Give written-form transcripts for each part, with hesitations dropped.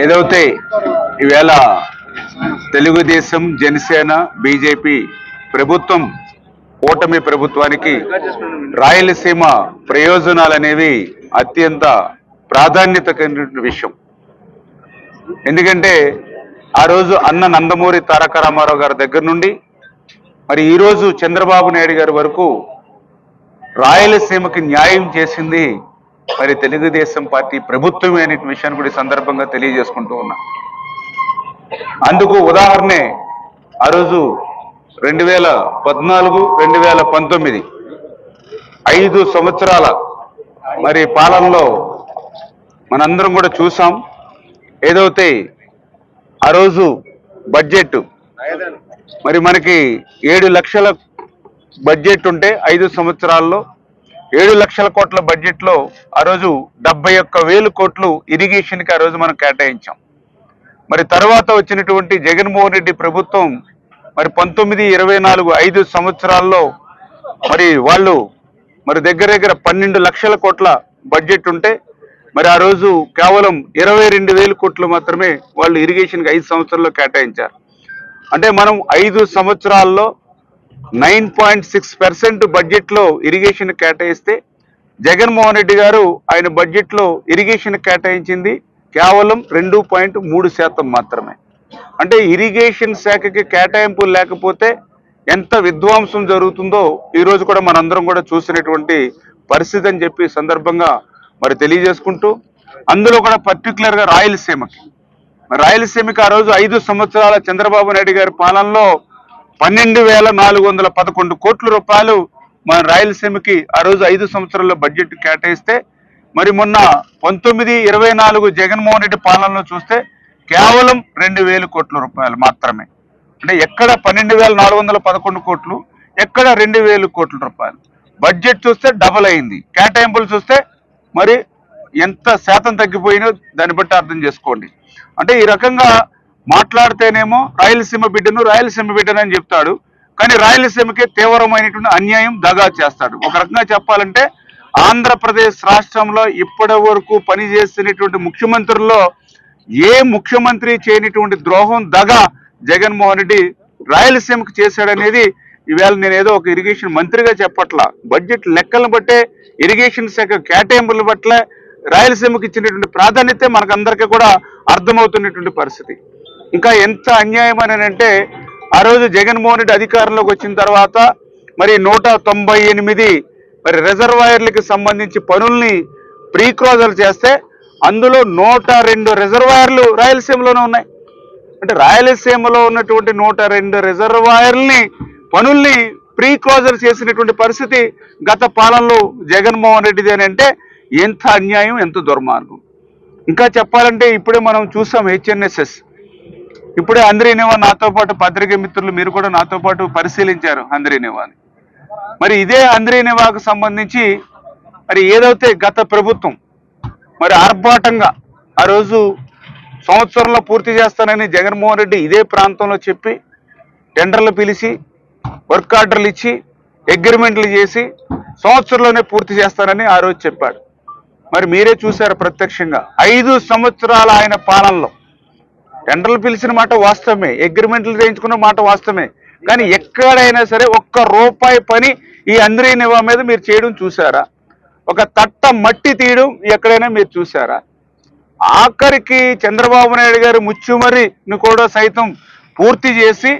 ఏదైతే ఈవేళ తెలుగుదేశం జనసేన బీజేపీ ప్రభుత్వం కూటమి ప్రభుత్వానికి రాయలసీమ ప్రయోజనాలు అనేవి అత్యంత ప్రాధాన్యత కలిగిన విషయం. ఎందుకంటే ఆ రోజు అన్న నందమూరి తారక రామారావు గారి దగ్గర నుండి మరి ఈరోజు చంద్రబాబు నాయుడు గారి వరకు రాయలసీమకి న్యాయం చేసింది మరి తెలుగుదేశం పార్టీ ప్రభుత్వమే అనే విషయాన్ని కూడా ఈ సందర్భంగా తెలియజేసుకుంటూ ఉన్నా. అందుకు ఉదాహరణే ఆ రోజు 2014, 2019 5 సంవత్సరాల మరి పాలనలో మనందరం కూడా చూసాం. ఏదైతే ఆ రోజు బడ్జెట్ మరి మనకి 7 లక్షల బడ్జెట్ ఉంటే 5 సంవత్సరాల్లో 7 లక్షల కోట్ల బడ్జెట్లో ఆ రోజు 71,000 కోట్లు ఇరిగేషన్కి ఆ రోజు మనం కేటాయించాం. మరి తర్వాత వచ్చినటువంటి జగన్మోహన్ రెడ్డి ప్రభుత్వం మరి 19, 24, 5 సంవత్సరాల్లో మరి వాళ్ళు మరి దగ్గర 12 లక్షల కోట్ల బడ్జెట్ ఉంటే మరి ఆ రోజు కేవలం 22,000 కోట్లు మాత్రమే వాళ్ళు ఇరిగేషన్కి 5 సంవత్సరాల్లో కేటాయించారు. అంటే మనం 5 సంవత్సరాల్లో 9.6% బడ్జెట్లో ఇరిగేషన్ కేటాయిస్తే జగన్మోహన్ రెడ్డి గారు ఆయన బడ్జెట్లో ఇరిగేషన్ కేటాయించింది కేవలం 2.3% మాత్రమే. అంటే ఇరిగేషన్ శాఖకి కేటాయింపులు లేకపోతే ఎంత విధ్వంసం జరుగుతుందో ఈరోజు కూడా మనందరం కూడా చూసినటువంటి పరిస్థితి అని చెప్పి సందర్భంగా మరి తెలియజేసుకుంటూ, అందులో కూడా పర్టికులర్గా రాయలసీమకి ఆ రోజు 5 సంవత్సరాల చంద్రబాబు నాయుడు గారి పాలనలో 12,411 కోట్ల రూపాయలు మన రాయలసీమకి ఆ రోజు 5 సంవత్సరాల్లో బడ్జెట్ కేటాయిస్తే మరి మొన్న 19, 24 జగన్మోహన్ రెడ్డి పాలనలో చూస్తే కేవలం 2,000 కోట్ల రూపాయలు మాత్రమే. అంటే ఎక్కడ 12,411 కోట్లు, ఎక్కడ 2,000 కోట్ల రూపాయలు. బడ్జెట్ చూస్తే డబల్ అయింది, కేటాయింపులు చూస్తే మరి ఎంత శాతం తగ్గిపోయినో దాన్ని బట్టి అర్థం చేసుకోండి. అంటే ఈ రకంగా మాట్లాడితేనేమో రాయలసీమ బిడ్డను అని చెప్తాడు, కానీ రాయలసీమకే తీవ్రమైనటువంటి అన్యాయం దగా చేస్తాడు. ఒక రకంగా చెప్పాలంటే ఆంధ్రప్రదేశ్ రాష్ట్రంలో ఇప్పటి వరకు పనిచేసినటువంటి ముఖ్యమంత్రుల్లో ఏ ముఖ్యమంత్రి చేయనటువంటి ద్రోహం దగా జగన్మోహన్ రెడ్డి రాయలసీమకు చేశాడనేది ఈవేళ నేను ఏదో ఒక ఇరిగేషన్ మంత్రిగా చెప్పట్లా, బడ్జెట్ లెక్కలను బట్టే ఇరిగేషన్ శాఖ కేటాయింపుల పట్ల రాయలసీమకు ఇచ్చినటువంటి ప్రాధాన్యత మనకందరికీ కూడా అర్థమవుతున్నటువంటి పరిస్థితి. ఇంకా ఎంత అన్యాయం అని అంటే ఆ రోజు జగన్మోహన్ రెడ్డి అధికారంలోకి వచ్చిన తర్వాత మరి 198 మరి రిజర్వాయర్లకు సంబంధించి పనుల్ని ప్రీక్లోజర్ చేస్తే అందులో 102 రిజర్వాయర్లు రాయలసీమలోనే ఉన్నాయి. అంటే రాయలసీమలో ఉన్నటువంటి 102 రిజర్వాయర్లని పనుల్ని ప్రీక్లోజర్ చేసినటువంటి పరిస్థితి గత పాలనలో జగన్మోహన్ రెడ్డిది అని అంటే ఎంత అన్యాయం, ఎంత దుర్మార్గం. ఇంకా చెప్పాలంటే ఇప్పుడే మనం చూసాం HNSS, ఇప్పుడే అంద్రీనివా నాతో పాటు పత్రికా మిత్రులు మీరు కూడా నాతో పాటు పరిశీలించారు అంద్రీనివాని. మరి ఇదే అంద్రీనివాకు సంబంధించి మరి ఏదైతే గత ప్రభుత్వం మరి ఆర్భాటంగా ఆ రోజు సంవత్సరంలో పూర్తి చేస్తానని జగన్మోహన్ రెడ్డి ఇదే ప్రాంతంలో చెప్పి టెండర్లు పిలిచి వర్క్ ఆర్డర్లు ఇచ్చి అగ్రిమెంట్లు చేసి సంవత్సరంలోనే పూర్తి చేస్తానని ఆ రోజు చెప్పాడు. మరి మీరే చూశారు ప్రత్యక్షంగా 5 సంవత్సరాల ఆయన పాలనలో టెండర్లు పిలిచిన మాట వాస్తవమే, అగ్రిమెంట్లు చేయించుకున్న మాట వాస్తవమే, కానీ ఎక్కడైనా సరే ఒక్క రూపాయి పని ఈ అంద్రీనివా మీద మీరు చేయడం చూసారా? ఒక తట్ట మట్టి తీయడం ఎక్కడైనా మీరు చూసారా? ఆఖరికి చంద్రబాబు నాయుడు గారు ముచ్చుమరిని కూడా సైతం పూర్తి చేసి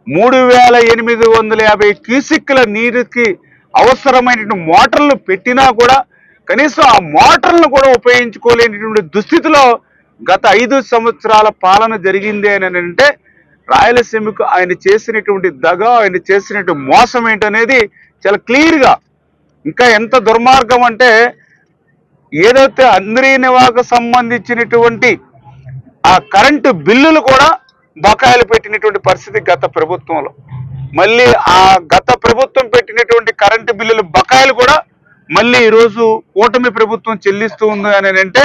3,850 క్యూసిక్ల నీరుకి అవసరమైనటువంటి మోటార్లు పెట్టినా కూడా కనీసం ఆ మోటార్లను కూడా ఉపయోగించుకోలేనటువంటి దుస్థితిలో గత 5 సంవత్సరాల పాలన జరిగింది అని అంటే రాయలసీమకు ఆయన చేసినటువంటి దగా, ఆయన చేసినటువంటి మోసం ఏంటనేది చాలా క్లియర్గా. ఇంకా ఎంత దుర్మార్గం అంటే ఏదైతే అంద్రీనివాకు సంబంధించినటువంటి ఆ కరెంటు బిల్లులు కూడా బకాయిలు పెట్టినటువంటి పరిస్థితి గత ప్రభుత్వంలో. మళ్ళీ ఆ గత ప్రభుత్వం పెట్టినటువంటి కరెంటు బిల్లుల బకాయిలు కూడా మళ్ళీ ఈరోజు కూటమి ప్రభుత్వం చెల్లిస్తూ ఉంది అని అంటే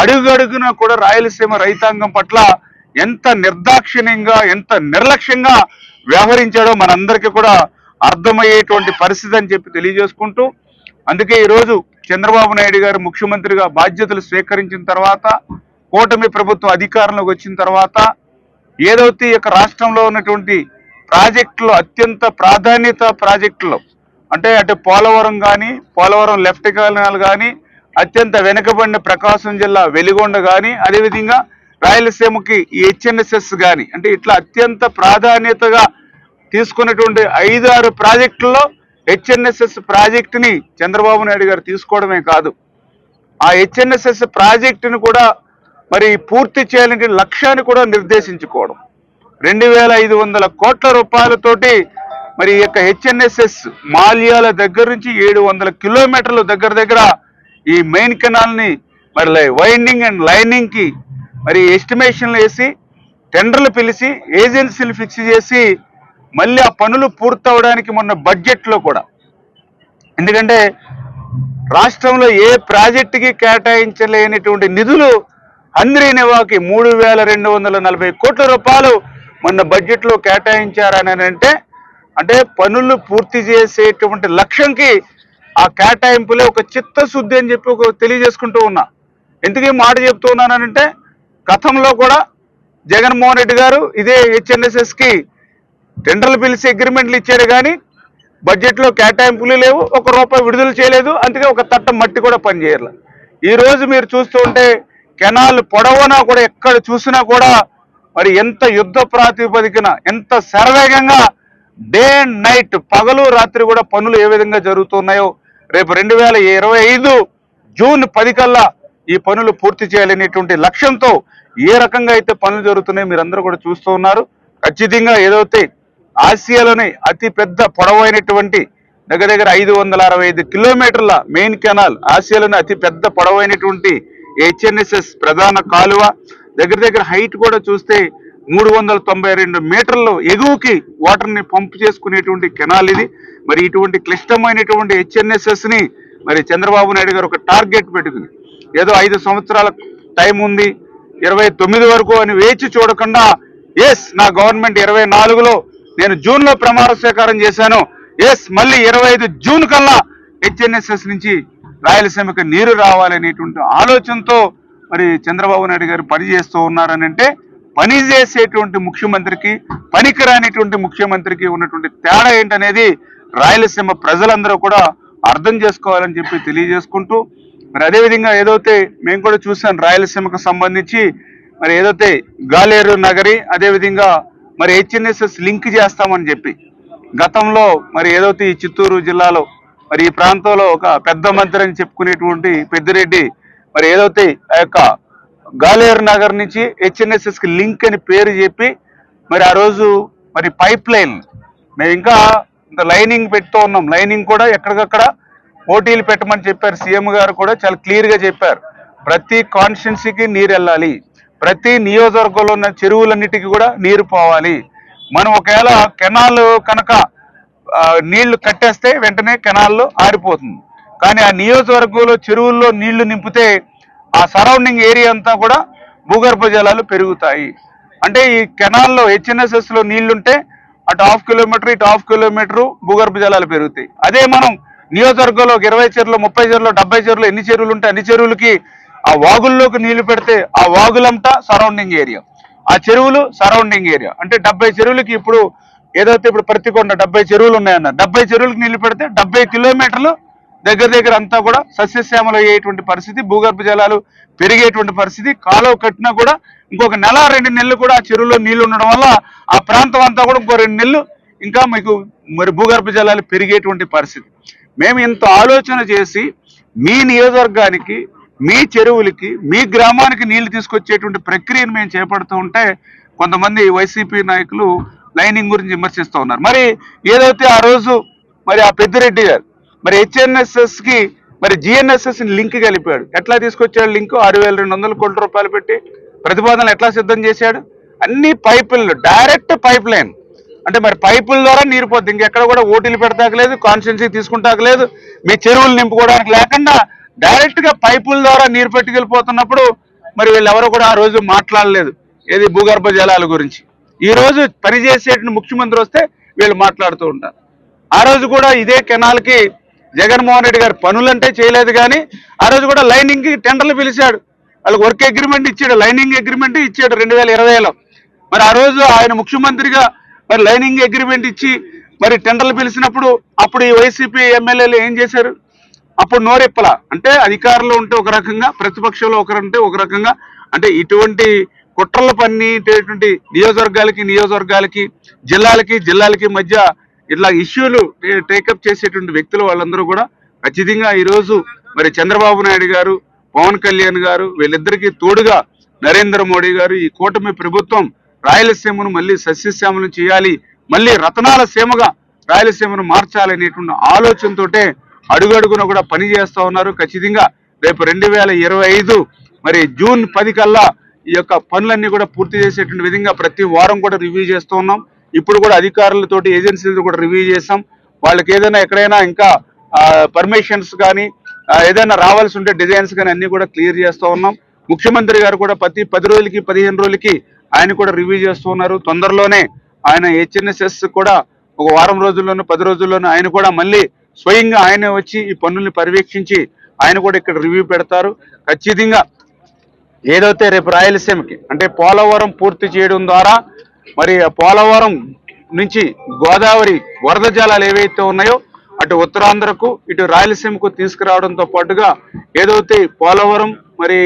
అడుగడుగున కూడా రాయలసీమ రైతాంగం పట్ల ఎంత నిర్దాక్షిణ్యంగా, ఎంత నిర్లక్ష్యంగా వ్యవహరించాడో మనందరికీ కూడా అర్థమయ్యేటువంటి పరిస్థితి అని చెప్పి తెలియజేసుకుంటూ, అందుకే ఈరోజు చంద్రబాబు నాయుడు గారు ముఖ్యమంత్రిగా బాధ్యతలు స్వీకరించిన తర్వాత కూటమి ప్రభుత్వం అధికారంలోకి వచ్చిన తర్వాత ఏదైతే ఈ యొక్క రాష్ట్రంలో ఉన్నటువంటి ప్రాజెక్టులు అత్యంత ప్రాధాన్యత ప్రాజెక్టులు అంటే అటు పోలవరం కానీ పోలవరం లెఫ్ట్ కెనాల్ కానీ అత్యంత వెనుకబడిన ప్రకాశం జిల్లా వెలిగొండ కానీ అదేవిధంగా రాయలసీమకి ఈ హెచ్ఎన్ఎస్ఎస్ కానీ అంటే ఇట్లా అత్యంత ప్రాధాన్యతగా తీసుకున్నటువంటి 5-6 ప్రాజెక్టుల్లో హెచ్ఎన్ఎస్ఎస్ ప్రాజెక్టుని చంద్రబాబు నాయుడు గారు తీసుకోవడమే కాదు ఆ హెచ్ఎన్ఎస్ఎస్ ప్రాజెక్టును కూడా మరి పూర్తి చేయాలంటే లక్ష్యాన్ని కూడా నిర్దేశించుకోవడం 2,500 కోట్ల రూపాయలతోటి మరి ఈ యొక్క హెచ్ఎన్ఎస్ఎస్ మాల్యాల దగ్గర నుంచి 700 కిలోమీటర్ల దగ్గర ఈ మెయిన్ కెనాల్ ని మరి వైండింగ్ అండ్ లైనింగ్ కి మరి ఎస్టిమేషన్లు వేసి టెండర్లు పిలిచి ఏజెన్సీలు ఫిక్స్ చేసి మళ్ళీ ఆ పనులు పూర్తవడానికి మొన్న బడ్జెట్ లో కూడా ఎందుకంటే రాష్ట్రంలో ఏ ప్రాజెక్టుకి కేటాయించలేనటువంటి నిధులు హంద్రీనివాకి 3,240 కోట్ల రూపాయలు మొన్న బడ్జెట్ లో కేటాయించారని అంటే పనులు పూర్తి చేసేటువంటి లక్ష్యంకి ఆ కేటాయింపులే ఒక చిత్తశుద్ధి అని చెప్పి ఒక తెలియజేసుకుంటూ ఉన్నా. ఎందుకు ఈ మాట చెప్తూ ఉన్నానంటే గతంలో కూడా జగన్మోహన్ రెడ్డి గారు ఇదే హెచ్ఎన్ఎస్ఎస్ కి టెండర్లు పిలిచి అగ్రిమెంట్లు ఇచ్చారు కానీ బడ్జెట్లో కేటాయింపులు లేవు, ₹1 విడుదల చేయలేదు, అందుకే ఒక తట్ట మట్టి కూడా పనిచేయాలి. ఈ రోజు మీరు చూస్తూ ఉంటే కెనాల్ పొడవునా కూడా ఎక్కడ చూసినా కూడా మరి ఎంత యుద్ధ ప్రాతిపదికన ఎంత శరవేగంగా డే అండ్ నైట్ పగలు రాత్రి కూడా పనులు ఏ విధంగా జరుగుతున్నాయో రేపు 2025 జూన్ 10 కల్లా ఈ పనులు పూర్తి చేయాలనేటువంటి లక్ష్యంతో ఏ రకంగా అయితే పనులు జరుగుతున్నాయో మీరందరూ కూడా చూస్తూ ఉన్నారు. ఖచ్చితంగా ఏదైతే ఆసియాలోనే అతి పెద్ద పొడవైనటువంటి దగ్గర 565 కిలోమీటర్ల మెయిన్ కెనాల్ ఆసియాలోనే అతి పెద్ద పొడవైనటువంటి హెచ్ఎన్ఎస్ఎస్ ప్రధాన కాలువ దగ్గర హైట్ కూడా చూస్తే 392 మీటర్లు ఎగువకి వాటర్ ని పంప్ చేసుకునేటువంటి కెనాల్ ఇది. మరి ఇటువంటి క్లిష్టమైనటువంటి హెచ్ఎన్ఎస్ఎస్ ని మరి చంద్రబాబు నాయుడు గారు ఒక టార్గెట్ పెట్టుకుని ఏదో 5 సంవత్సరాల టైం ఉంది 29 వరకు అని వేచి చూడకుండా నా గవర్నమెంట్ 24లో నేను జూన్ లో ప్రమాణ స్వీకారం చేశాను, మళ్ళీ 25 జూన్ కల్లా హెచ్ఎన్ఎస్ఎస్ నుంచి రాయలసీమకి నీరు రావాలనేటువంటి ఆలోచనతో మరి చంద్రబాబు నాయుడు గారు పనిచేస్తూ ఉన్నారనంటే పని చేసేటువంటి ముఖ్యమంత్రికి పనికిరానిటువంటి ముఖ్యమంత్రికి ఉన్నటువంటి తేడా ఏంటనేది రాయలసీమ ప్రజలందరూ కూడా అర్థం చేసుకోవాలని చెప్పి తెలియజేసుకుంటూ మరి అదేవిధంగా ఏదైతే మేము కూడా చూసాం రాయలసీమకు సంబంధించి మరి ఏదైతే గాలేరు నగరి అదేవిధంగా మరి హెచ్ఎన్ఎస్ఎస్ లింక్ చేస్తామని చెప్పి గతంలో మరి ఏదైతే ఈ చిత్తూరు జిల్లాలో మరి ఈ ప్రాంతంలో ఒక పెద్ద మంత్రి అని చెప్పుకునేటువంటి పెద్దిరెడ్డి మరి ఏదైతే ఆ యొక్క గాలేరు నగర్ నుంచి హెచ్ఎన్ఎస్ఎస్ కి లింక్ అని పేరు చెప్పి మరి ఆ రోజు మరి పైప్ లైన్ మేము ఇంకా లైనింగ్ పెడుతూ ఉన్నాం. లైనింగ్ కూడా ఎక్కడికక్కడ పోటీలు పెట్టమని చెప్పారు. సీఎం గారు కూడా చాలా క్లియర్ గా చెప్పారు, ప్రతి కాన్స్టిట్యున్సీకి నీరు వెళ్ళాలి, ప్రతి నియోజకవర్గంలో ఉన్న చెరువులన్నిటికీ కూడా నీరు పోవాలి. మనం ఒకవేళ కెనాల్ కనుక నీళ్లు కట్టేస్తే వెంటనే కెనాల్లో ఆరిపోతుంది, కానీ ఆ నియోజకవర్గంలో చెరువుల్లో నీళ్లు నింపితే ఆ సరౌండింగ్ ఏరియా అంతా కూడా భూగర్భ జలాలు పెరుగుతాయి. అంటే ఈ కెనాల్లో హెచ్ఎన్ఎస్ఎస్ లో నీళ్లుంటే అటు 1/2 కిలోమీటర్ ఇటు 1/2 కిలోమీటర్ భూగర్భ జలాలు పెరుగుతాయి. అదే మనం నియోజకవర్గంలో 20 చెరువులు 30 చెరువులు 70 చెరువులు ఎన్ని చెరువులు ఉంటే అన్ని చెరువులకి ఆ వాగుల్లోకి నీళ్లు పెడితే ఆ వాగులంతా సరౌండింగ్ ఏరియా, ఆ చెరువులు సరౌండింగ్ ఏరియా. అంటే 70 చెరువులకి ఇప్పుడు ఏదైతే ఇప్పుడు ప్రతికొండ 70 చెరువులు ఉన్నాయన్న 70 చెరువులకు నీళ్లు పెడితే 70 కిలోమీటర్లు దగ్గర అంతా కూడా సస్యశ్యామలు అయ్యేటువంటి పరిస్థితి, భూగర్భ జలాలు పెరిగేటువంటి పరిస్థితి. కాలువ కట్టినా కూడా ఇంకొక 1-2 నెలలు కూడా ఆ చెరువులో నీళ్లు ఉండడం వల్ల ఆ ప్రాంతం అంతా కూడా ఇంకో 2 నెలలు ఇంకా మీకు మరి భూగర్భ జలాలు పెరిగేటువంటి పరిస్థితి. మేము ఇంత ఆలోచన చేసి మీ నియోజకవర్గానికి మీ చెరువులకి మీ గ్రామానికి నీళ్లు తీసుకొచ్చేటువంటి ప్రక్రియను మేము చేపడుతూ ఉంటే కొంతమంది వైసీపీ నాయకులు లైనింగ్ గురించి విమర్శిస్తూ ఉన్నారు. మరి ఏదైతే ఆ రోజు మరి ఆ పెద్దిరెడ్డి గారు మరి హెచ్ఎన్ఎస్ఎస్ కి మరి జిఎన్ఎస్ఎస్ లింక్ కలిపాడు. ఎట్లా తీసుకొచ్చాడు లింక్? 6,200 కోట్ల రూపాయలు పెట్టి ప్రతిపాదనలు ఎట్లా సిద్ధం చేశాడు? అన్ని పైపులు, డైరెక్ట్ పైప్ లైన్. అంటే మరి పైపుల ద్వారా నీరు పోద్ది, ఇంకెక్కడ కూడా ఓటీలు పెడతాకలేదు, కాన్స్టిట్యున్సీ తీసుకుంటాకలేదు, మీ చెరువులు నింపుకోవడానికి లేకుండా డైరెక్ట్ గా పైపుల ద్వారా నీరు పెట్టుకెళ్ళిపోతున్నప్పుడు మరి వీళ్ళెవరూ కూడా ఆ రోజు మాట్లాడలేదు ఏది భూగర్భ జలాల గురించి. ఈ రోజు పనిచేసేటువంటి ముఖ్యమంత్రి వస్తే వీళ్ళు మాట్లాడుతూ ఉంటారు. ఆ రోజు కూడా ఇదే కెనాల్ కి జగన్మోహన్ రెడ్డి గారు పనులంటే చేయలేదు, కానీ ఆ రోజు కూడా లైనింగ్ కి టెండర్లు పిలిచాడు. వాళ్ళకి వర్క్ అగ్రిమెంట్ ఇచ్చాడు, లైనింగ్ అగ్రిమెంట్ ఇచ్చాడు 2020లో. మరి ఆ రోజు ఆయన ముఖ్యమంత్రిగా మరి లైనింగ్ అగ్రిమెంట్ ఇచ్చి మరి టెండర్లు పిలిచినప్పుడు అప్పుడు ఈ వైసీపీ ఎమ్మెల్యేలు ఏం చేశారు? అప్పుడు నోరెప్పల. అంటే అధికారంలో ఉంటే ఒక రకంగా, ప్రతిపక్షంలో ఒకరంటే ఒక రకంగా. అంటే ఇటువంటి కుట్రల పన్నిటువంటి నియోజకవర్గాలకి జిల్లాలకి మధ్య ఇట్లా ఇష్యూలు టేకప్ చేసేటువంటి వ్యక్తులు వాళ్ళందరూ కూడా ఖచ్చితంగా ఈరోజు మరి చంద్రబాబు నాయుడు గారు, పవన్ కళ్యాణ్ గారు వీళ్ళిద్దరికీ తోడుగా నరేంద్ర మోడీ గారు, ఈ కూటమి ప్రభుత్వం రాయలసీమను మళ్ళీ సస్యశ్యామలం చేయాలి, మళ్ళీ రతనాల సీమగా రాయలసీమను మార్చాలనేటువంటి ఆలోచనతోటే అడుగడుగున కూడా పని చేస్తా ఉన్నారు. ఖచ్చితంగా రేపు 2025 మరి జూన్ 10 కల్లా ఈ యొక్క పనులన్నీ కూడా పూర్తి చేసేటువంటి విధంగా ప్రతి వారం కూడా రివ్యూ చేస్తూ ఉన్నాం. ఇప్పుడు కూడా అధికారులతోటి ఏజెన్సీలతో కూడా రివ్యూ చేసాం. వాళ్ళకి ఏదైనా ఎక్కడైనా ఇంకా పర్మిషన్స్ కానీ ఏదైనా రావాల్సి ఉంటే డిజైన్స్ కానీ అన్ని కూడా క్లియర్ చేస్తూ ఉన్నాం. ముఖ్యమంత్రి గారు కూడా ప్రతి 10 రోజులకి 15 రోజులకి ఆయన కూడా రివ్యూ చేస్తూ ఉన్నారు. తొందరలోనే ఆయన హెచ్ఎన్ఎస్ఎస్ కూడా ఒక వారం రోజుల్లోనూ 10 రోజుల్లోనూ ఆయన కూడా మళ్ళీ స్వయంగా ఆయనే వచ్చి ఈ పనుల్ని పర్యవేక్షించి ఆయన కూడా ఇక్కడ రివ్యూ పెడతారు. ఖచ్చితంగా ఏదైతే రేపు రాయలసీమకి అంటే పోలవరం పూర్తి చేయడం ద్వారా మరి ఆ పోలవరం నుంచి గోదావరి వరద జలాలు ఏవైతే ఉన్నాయో అటు ఉత్తరాంధ్రకు ఇటు రాయలసీమకు తీసుకురావడంతో పాటుగా ఏదైతే పోలవరం మరి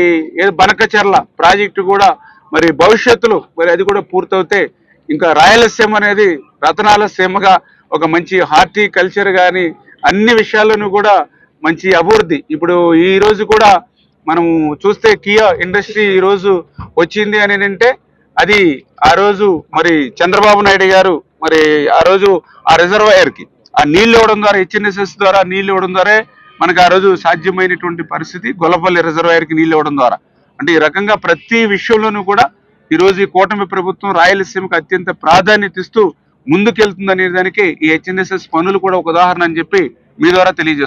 బనకచెర్ల ప్రాజెక్టు కూడా మరి భవిష్యత్తులో మరి అది కూడా పూర్తవుతే ఇంకా రాయలసీమ అనేది రతనాల సీమగా ఒక మంచి హార్టికల్చర్ కానీ అన్ని విషయాల్లోనూ కూడా మంచి అభివృద్ధి. ఇప్పుడు ఈ రోజు కూడా మనం చూస్తే కియా ఇండస్ట్రీ ఈ రోజు వచ్చింది అని అంటే అది ఆ రోజు మరి చంద్రబాబు నాయుడు గారు మరి ఆ రోజు ఆ రిజర్వాయర్ కి ఆ నీళ్లు ఇవ్వడం ద్వారా హెచ్ఎన్ఎస్ఎస్ ద్వారా నీళ్లు ఇవ్వడం ద్వారా మనకు ఆ రోజు సాధ్యమైనటువంటి పరిస్థితి గొల్లపల్లి రిజర్వాయర్ కి నీళ్లు ఇవ్వడం ద్వారా. అంటే ఈ రకంగా ప్రతి విషయంలోనూ కూడా ఈ రోజు ఈ కూటమి ప్రభుత్వం రాయలసీమకు అత్యంత ప్రాధాన్యత ఇస్తూ ముందుకెళ్తుందనే దానికి ఈ హెచ్ఎన్ఎస్ఎస్ పనులు కూడా ఒక ఉదాహరణ అని చెప్పి మీ ద్వారా తెలియజేస్తున్నాను.